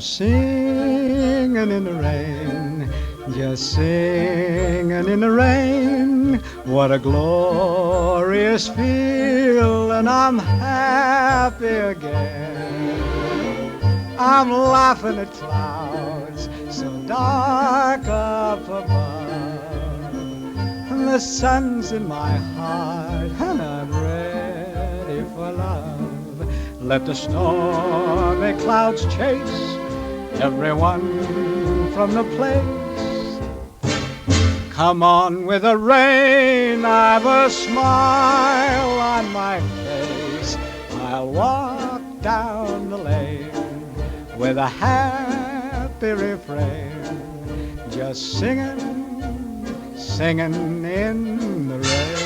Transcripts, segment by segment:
singing in the rain, just singing in the rain. What a glorious feeling, I'm happy again. I'm laughing at clouds so dark up above, and the sun's in my heart, and I'm ready for love. Let the stormy clouds chase everyone from the place. Come on with the rain, I've a smile on my face. I'll walk down the lane with a happy refrain, just singing, singing in the rain,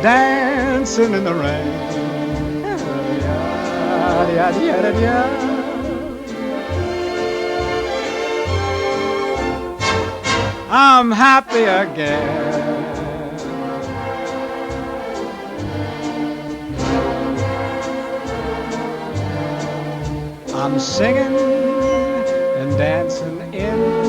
dancing in the rain. I'm happy again. I'm singing and dancing in